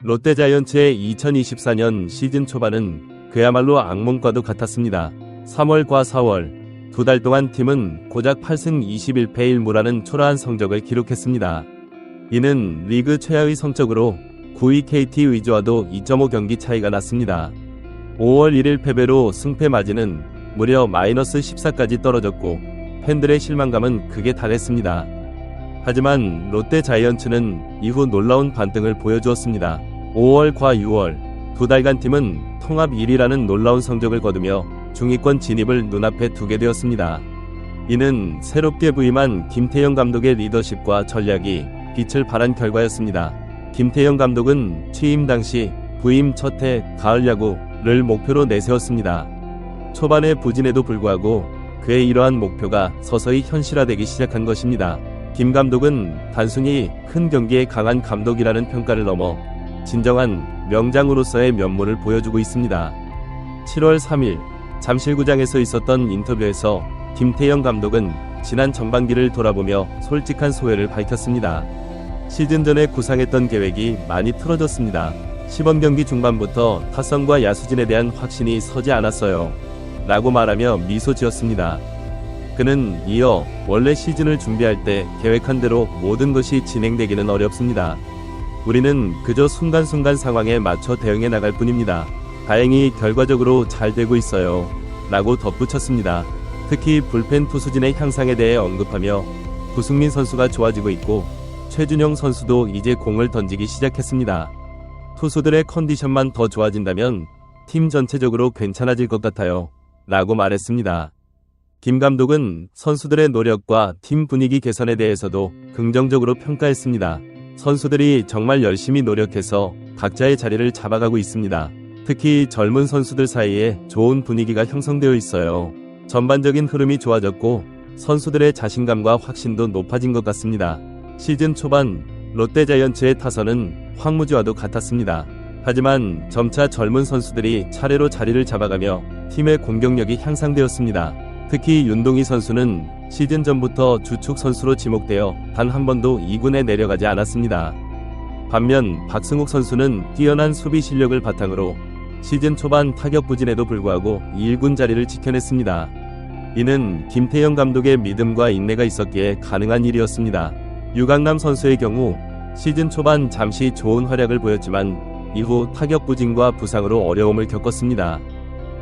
롯데자이언츠의 2024년 시즌 초반은 그야말로 악몽과도 같았습니다. 3월과 4월 두 달 동안 팀은 고작 8승 21패 1무라는 초라한 성적을 기록했습니다. 이는 리그 최하위 성적으로 9위 KT 위즈와도 2.5경기 차이가 났습니다. 5월 1일 패배로 승패 마진은 무려 마이너스 14까지 떨어졌고 팬들의 실망감은 극에 달했습니다. 하지만 롯데자이언츠는 이후 놀라운 반등을 보여주었습니다. 5월과 6월 두 달간 팀은 통합 1위라는 놀라운 성적을 거두며 중위권 진입을 눈앞에 두게 되었습니다. 이는 새롭게 부임한 김태형 감독의 리더십과 전략이 빛을 발한 결과였습니다. 김태형 감독은 취임 당시 부임 첫 해 가을 야구를 목표로 내세웠습니다. 초반의 부진에도 불구하고 그의 이러한 목표가 서서히 현실화되기 시작한 것입니다. 김 감독은 단순히 큰 경기에 강한 감독이라는 평가를 넘어 진정한 명장으로서의 면모를 보여주고 있습니다. 7월 3일 잠실구장에서 있었던 인터뷰에서 김태형 감독은 지난 전반기를 돌아보며 솔직한 소회를 밝혔습니다. 시즌 전에 구상했던 계획이 많이 틀어졌습니다. 시범 경기 중반부터 타선과 야수진에 대한 확신이 서지 않았어요. 라고 말하며 미소 지었습니다. 그는 이어 원래 시즌을 준비할 때 계획한 대로 모든 것이 진행되기는 어렵습니다. 우리는 그저 순간순간 상황에 맞춰 대응해 나갈 뿐입니다. 다행히 결과적으로 잘 되고 있어요. 라고 덧붙였습니다. 특히 불펜 투수진의 향상에 대해 언급하며 구승민 선수가 좋아지고 있고 최준영 선수도 이제 공을 던지기 시작했습니다. 투수들의 컨디션만 더 좋아진다면 팀 전체적으로 괜찮아질 것 같아요. 라고 말했습니다. 김 감독은 선수들의 노력과 팀 분위기 개선에 대해서도 긍정적으로 평가했습니다. 선수들이 정말 열심히 노력해서 각자의 자리를 잡아가고 있습니다. 특히 젊은 선수들 사이에 좋은 분위기가 형성되어 있어요. 전반적인 흐름이 좋아졌고 선수들의 자신감과 확신도 높아진 것 같습니다. 시즌 초반 롯데자이언츠의 타선은 황무지와도 같았습니다. 하지만 점차 젊은 선수들이 차례로 자리를 잡아가며 팀의 공격력이 향상되었습니다. 특히 윤동희 선수는 시즌 전부터 주축 선수로 지목되어 단 한 번도 2군에 내려가지 않았습니다. 반면 박승욱 선수는 뛰어난 수비 실력을 바탕으로 시즌 초반 타격 부진에도 불구하고 1군 자리를 지켜냈습니다. 이는 김태형 감독의 믿음과 인내가 있었기에 가능한 일이었습니다. 유강남 선수의 경우 시즌 초반 잠시 좋은 활약을 보였지만 이후 타격 부진과 부상으로 어려움을 겪었습니다.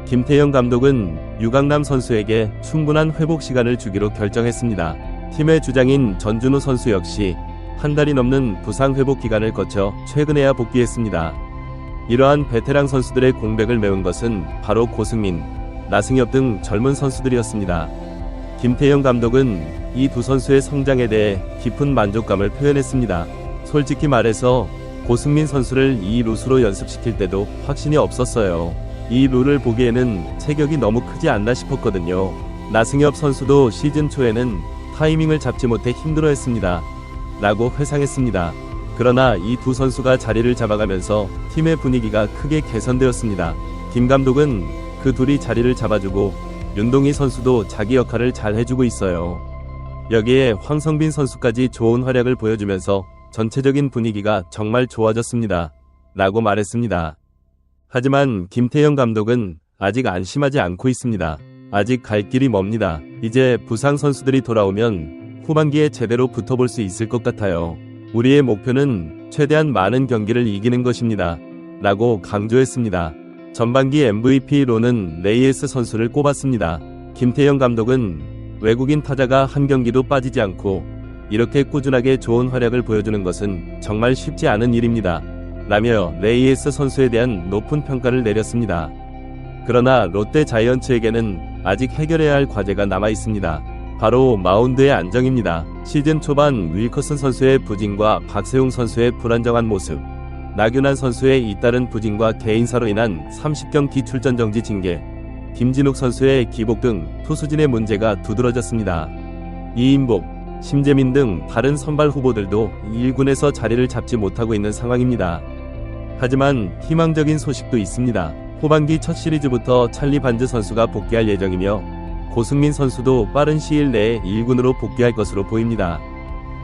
김태형 감독은 유강남 선수에게 충분한 회복 시간을 주기로 결정했습니다. 팀의 주장인 전준우 선수 역시 한 달이 넘는 부상 회복 기간을 거쳐 최근에야 복귀했습니다. 이러한 베테랑 선수들의 공백을 메운 것은 바로 고승민, 나승엽 등 젊은 선수들이었습니다. 김태형 감독은 이 두 선수의 성장에 대해 깊은 만족감을 표현했습니다. 솔직히 말해서 고승민 선수를 이 루수로 연습시킬 때도 확신이 없었어요. 이 룰을 보기에는 체격이 너무 크지 않나 싶었거든요. 나승엽 선수도 시즌 초에는 타이밍을 잡지 못해 힘들어했습니다. 라고 회상했습니다. 그러나 이 두 선수가 자리를 잡아가면서 팀의 분위기가 크게 개선되었습니다. 김 감독은 그 둘이 자리를 잡아주고 윤동희 선수도 자기 역할을 잘 해주고 있어요. 여기에 황성빈 선수까지 좋은 활약을 보여주면서 전체적인 분위기가 정말 좋아졌습니다. 라고 말했습니다. 하지만 김태형 감독은 아직 안심하지 않고 있습니다. 아직 갈 길이 멉니다. 이제 부상 선수들이 돌아오면 후반기에 제대로 붙어볼 수 있을 것 같아요. 우리의 목표는 최대한 많은 경기를 이기는 것입니다. 라고 강조했습니다. 전반기 MVP로는 레이에스 선수를 꼽았습니다. 김태형 감독은 외국인 타자가 한 경기도 빠지지 않고 이렇게 꾸준하게 좋은 활약을 보여주는 것은 정말 쉽지 않은 일입니다. 라며 레이에스 선수에 대한 높은 평가를 내렸습니다. 그러나 롯데 자이언츠에게는 아직 해결해야 할 과제가 남아 있습니다. 바로 마운드의 안정입니다. 시즌 초반 윌커슨 선수의 부진과 박세웅 선수의 불안정한 모습, 나균환 선수의 잇따른 부진과 개인사로 인한 30경기 출전 정지 징계, 김진욱 선수의 기복 등 투수진의 문제가 두드러졌습니다. 이인복, 심재민 등 다른 선발 후보들도 1군에서 자리를 잡지 못하고 있는 상황입니다. 하지만 희망적인 소식도 있습니다. 후반기 첫 시리즈부터 찰리 반즈 선수가 복귀할 예정이며 고승민 선수도 빠른 시일 내에 1군으로 복귀할 것으로 보입니다.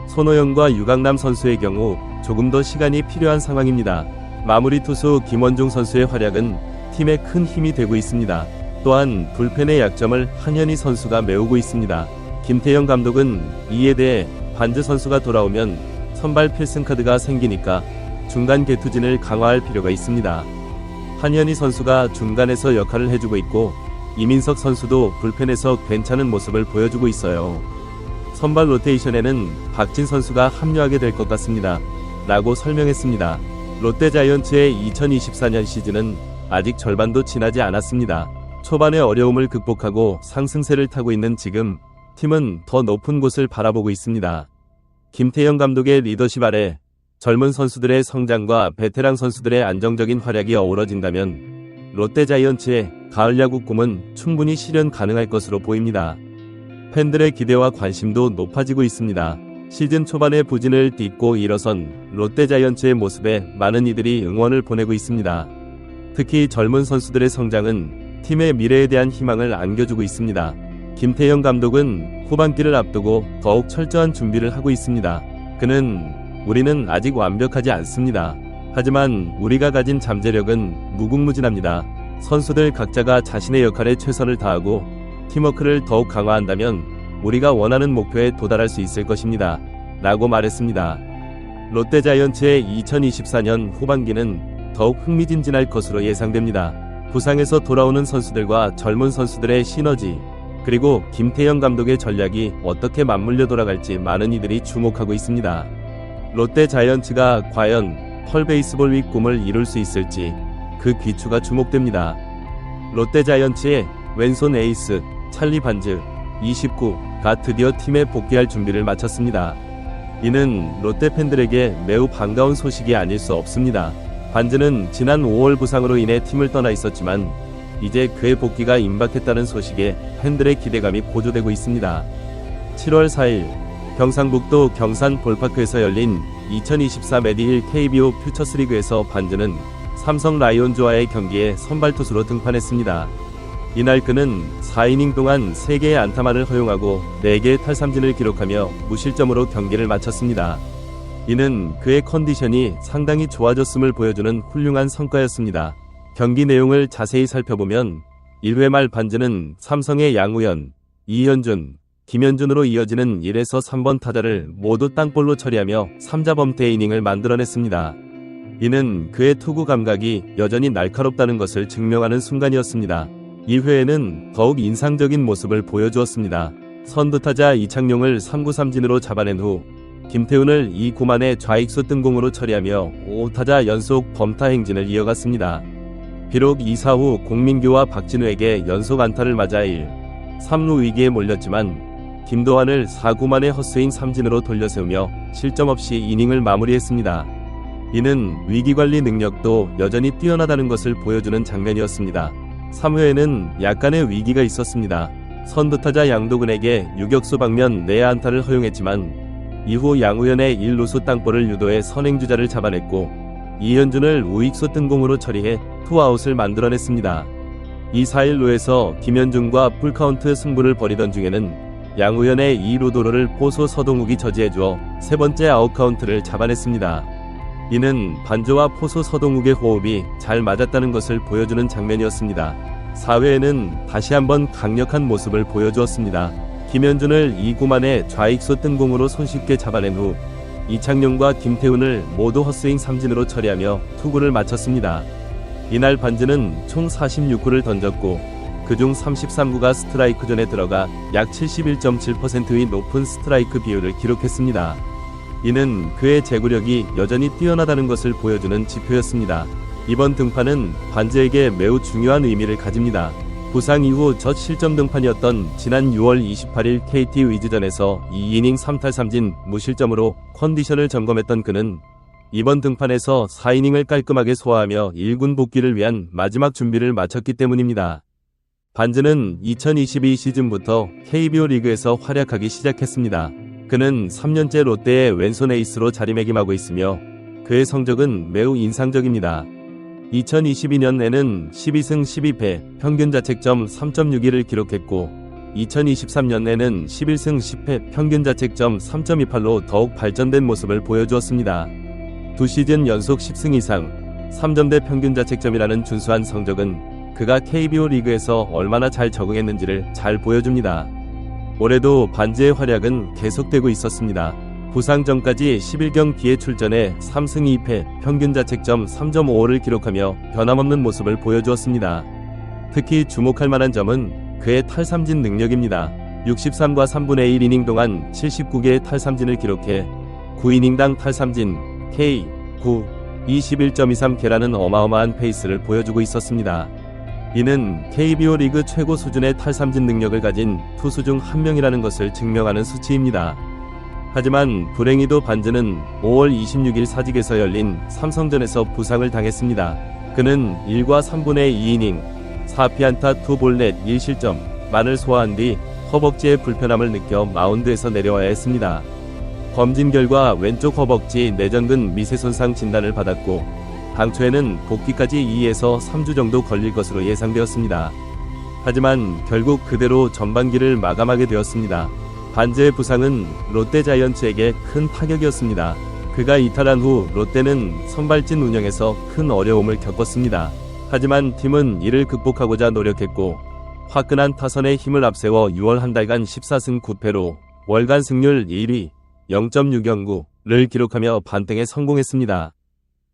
손호영과 유강남 선수의 경우 조금 더 시간이 필요한 상황입니다. 마무리 투수 김원중 선수의 활약은 팀에 큰 힘이 되고 있습니다. 또한 불펜의 약점을 한현희 선수가 메우고 있습니다. 김태형 감독은 이에 대해 반즈 선수가 돌아오면 선발 필승카드가 생기니까 중간 개투진을 강화할 필요가 있습니다. 한현희 선수가 중간에서 역할을 해주고 있고 이민석 선수도 불펜에서 괜찮은 모습을 보여주고 있어요. 선발 로테이션에는 박진 선수가 합류하게 될 것 같습니다. 라고 설명했습니다. 롯데자이언츠의 2024년 시즌은 아직 절반도 지나지 않았습니다. 초반의 어려움을 극복하고 상승세를 타고 있는 지금 팀은 더 높은 곳을 바라보고 있습니다. 김태형 감독의 리더십 아래 젊은 선수들의 성장과 베테랑 선수들의 안정적인 활약이 어우러진다면 롯데자이언츠의 가을 야구 꿈은 충분히 실현 가능할 것으로 보입니다. 팬들의 기대와 관심도 높아지고 있습니다. 시즌 초반의 부진을 딛고 일어선 롯데자이언츠의 모습에 많은 이들이 응원을 보내고 있습니다. 특히 젊은 선수들의 성장은 팀의 미래에 대한 희망을 안겨주고 있습니다. 김태형 감독은 후반기를 앞두고 더욱 철저한 준비를 하고 있습니다. 그는 우리는 아직 완벽하지 않습니다. 하지만 우리가 가진 잠재력은 무궁무진합니다. 선수들 각자가 자신의 역할에 최선을 다하고 팀워크를 더욱 강화한다면 우리가 원하는 목표에 도달할 수 있을 것입니다. 라고 말했습니다. 롯데자이언츠의 2024년 후반기는 더욱 흥미진진할 것으로 예상됩니다. 부상에서 돌아오는 선수들과 젊은 선수들의 시너지, 그리고 김태형 감독의 전략이 어떻게 맞물려 돌아갈지 많은 이들이 주목하고 있습니다. 롯데자이언츠가 과연 펄베이스볼 위 꿈을 이룰 수 있을지 그 귀추가 주목됩니다. 롯데자이언츠의 왼손 에이스 찰리 반즈 29가 드디어 팀에 복귀할 준비를 마쳤습니다. 이는 롯데 팬들에게 매우 반가운 소식이 아닐 수 없습니다. 반즈는 지난 5월 부상으로 인해 팀을 떠나 있었지만 이제 그의 복귀가 임박했다는 소식에 팬들의 기대감이 고조되고 있습니다. 7월 4일 경상북도 경산 볼파크에서 열린 2024 메디힐 KBO 퓨처스리그에서 반즈는 삼성 라이온즈와의 경기에 선발 투수로 등판했습니다. 이날 그는 4이닝 동안 3개의 안타만을 허용하고 4개의 탈삼진을 기록하며 무실점으로 경기를 마쳤습니다. 이는 그의 컨디션이 상당히 좋아졌음을 보여주는 훌륭한 성과였습니다. 경기 내용을 자세히 살펴보면 1회 말 반즈는 삼성의 양우현, 이현준, 김현준으로 이어지는 1에서 3번 타자를 모두 땅볼로 처리하며 3자 범퇴 이닝을 만들어냈습니다. 이는 그의 투구 감각이 여전히 날카롭다는 것을 증명하는 순간이었습니다. 2회에는 더욱 인상적인 모습을 보여주었습니다. 선두타자 이창용을 3구 삼진으로 잡아낸 후 김태훈을 2구 만에 좌익수 뜬공으로 처리하며 5타자 연속 범타 행진을 이어갔습니다. 비록 2사 후 공민규와 박진우에게 연속 안타를 맞아 1, 3루 위기에 몰렸지만 김도환을 4구 만에 헛스윙 삼진으로 돌려세우며 실점 없이 이닝을 마무리했습니다. 이는 위기관리 능력도 여전히 뛰어나다는 것을 보여주는 장면이었습니다. 3회에는 약간의 위기가 있었습니다. 선두타자 양도근에게 유격수 방면 내야 안타를 허용했지만 이후 양우현의 1루수 땅볼을 유도해 선행주자를 잡아냈고 이현준을 우익수 뜬공으로 처리해 투아웃을 만들어냈습니다. 2-4-1루에서 김현준과 풀카운트 승부를 벌이던 중에는 양우현의 2루 도루를 포수 서동욱이 저지해주어 세 번째 아웃카운트를 잡아냈습니다. 이는 반주와 포수 서동욱의 호흡이 잘 맞았다는 것을 보여주는 장면이었습니다. 4회에는 다시 한번 강력한 모습을 보여주었습니다. 김현준을 2구 만에 좌익수 뜬공으로 손쉽게 잡아낸 후 이창용과 김태훈을 모두 헛스윙 삼진으로 처리하며 투구를 마쳤습니다. 이날 반즈는 총 46구를 던졌고 그중 33구가 스트라이크 존에 들어가 약 71.7%의 높은 스트라이크 비율을 기록했습니다. 이는 그의 제구력이 여전히 뛰어나다는 것을 보여주는 지표였습니다. 이번 등판은 반즈에게 매우 중요한 의미를 가집니다. 부상 이후 첫 실점 등판이었던 지난 6월 28일 KT 위즈전에서 2이닝 3탈3진 무실점으로 컨디션을 점검했던 그는 이번 등판에서 4이닝을 깔끔하게 소화하며 1군 복귀를 위한 마지막 준비를 마쳤기 때문입니다. 반즈는 2022 시즌부터 KBO 리그에서 활약하기 시작했습니다. 그는 3년째 롯데의 왼손 에이스로 자리매김하고 있으며 그의 성적은 매우 인상적입니다. 2022년에는 12승 12패, 평균 자책점 3.61을 기록했고 2023년에는 11승 10패, 평균 자책점 3.28로 더욱 발전된 모습을 보여주었습니다. 두 시즌 연속 10승 이상, 3점대 평균 자책점이라는 준수한 성적은 그가 KBO 리그에서 얼마나 잘 적응했는지를 잘 보여줍니다. 올해도 반지의 활약은 계속되고 있었습니다. 부상 전까지 11경기에 출전해 3승 2패, 평균 자책점 3.55를 기록하며 변함없는 모습을 보여주었습니다. 특히 주목할 만한 점은 그의 탈삼진 능력입니다. 63과 3분의 1이닝 동안 79개의 탈삼진을 기록해 9이닝당 탈삼진 K, 9, 21.23개라는 어마어마한 페이스를 보여주고 있었습니다. 이는 KBO 리그 최고 수준의 탈삼진 능력을 가진 투수 중 한 명이라는 것을 증명하는 수치입니다. 하지만 불행히도 반즈는 5월 26일 사직에서 열린 삼성전에서 부상을 당했습니다. 그는 1과 3분의 2이닝, 4피안타 2볼넷 1실점만을 소화한 뒤 허벅지의 불편함을 느껴 마운드에서 내려와야 했습니다. 검진 결과 왼쪽 허벅지 내전근 미세 손상 진단을 받았고 당초에는 복귀까지 2에서 3주 정도 걸릴 것으로 예상되었습니다. 하지만 결국 그대로 전반기를 마감하게 되었습니다. 반즈의 부상은 롯데 자이언츠에게 큰 타격이었습니다. 그가 이탈한 후 롯데는 선발진 운영에서 큰 어려움을 겪었습니다. 하지만 팀은 이를 극복하고자 노력했고 화끈한 타선의 힘을 앞세워 6월 한 달간 14승 9패로 월간 승률 1위 0.609를 기록하며 반등에 성공했습니다.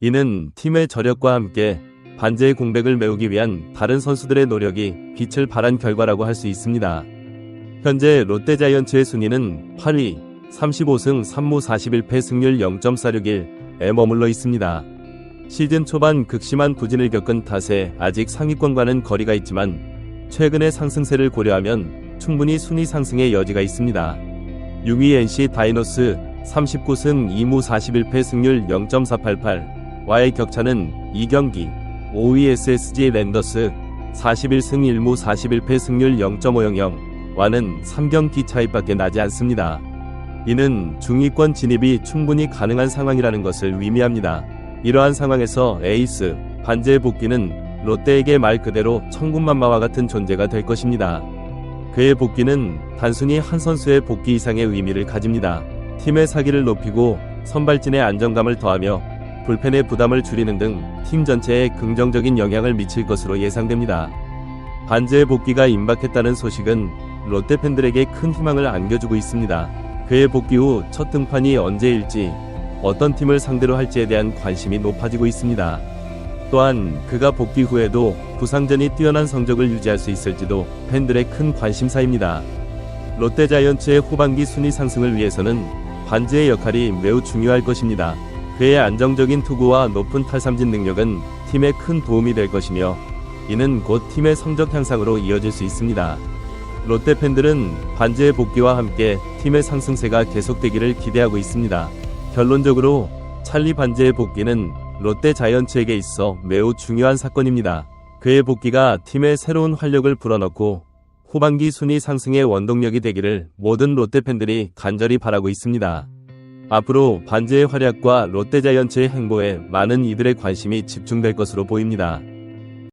이는 팀의 저력과 함께 반즈의 공백을 메우기 위한 다른 선수들의 노력이 빛을 발한 결과라고 할 수 있습니다. 현재 롯데자이언츠의 순위는 8위, 35승 3무 41패 승률 0.461에 머물러 있습니다. 시즌 초반 극심한 부진을 겪은 탓에 아직 상위권과는 거리가 있지만 최근의 상승세를 고려하면 충분히 순위 상승의 여지가 있습니다. 6위 NC 다이노스 39승 2무 41패 승률 0.488 와의 격차는 2경기, 5위 SSG 랜더스 41승 1무 41패 승률 0.500 와는 3경기 차이밖에 나지 않습니다. 이는 중위권 진입이 충분히 가능한 상황이라는 것을 의미합니다. 이러한 상황에서 에이스, 반즈의 복귀는 롯데에게 말 그대로 천군만마와 같은 존재가 될 것입니다. 그의 복귀는 단순히 한 선수의 복귀 이상의 의미를 가집니다. 팀의 사기를 높이고 선발진의 안정감을 더하며 불펜의 부담을 줄이는 등 팀 전체에 긍정적인 영향을 미칠 것으로 예상됩니다. 반즈의 복귀가 임박했다는 소식은 롯데 팬들에게 큰 희망을 안겨주고 있습니다. 그의 복귀 후 첫 등판이 언제일지, 어떤 팀을 상대로 할지에 대한 관심이 높아지고 있습니다. 또한 그가 복귀 후에도 부상전이 뛰어난 성적을 유지할 수 있을지도 팬들의 큰 관심사입니다. 롯데자이언츠의 후반기 순위 상승을 위해서는 반즈의 역할이 매우 중요할 것입니다. 그의 안정적인 투구와 높은 탈삼진 능력은 팀에 큰 도움이 될 것이며 이는 곧 팀의 성적 향상으로 이어질 수 있습니다. 롯데 팬들은 반즈의 복귀와 함께 팀의 상승세가 계속되기를 기대하고 있습니다. 결론적으로 찰리 반즈의 복귀는 롯데 자이언츠에게 있어 매우 중요한 사건입니다. 그의 복귀가 팀에 새로운 활력을 불어넣고 후반기 순위 상승의 원동력이 되기를 모든 롯데 팬들이 간절히 바라고 있습니다. 앞으로 반즈의 활약과 롯데자이언츠의 행보에 많은 이들의 관심이 집중될 것으로 보입니다.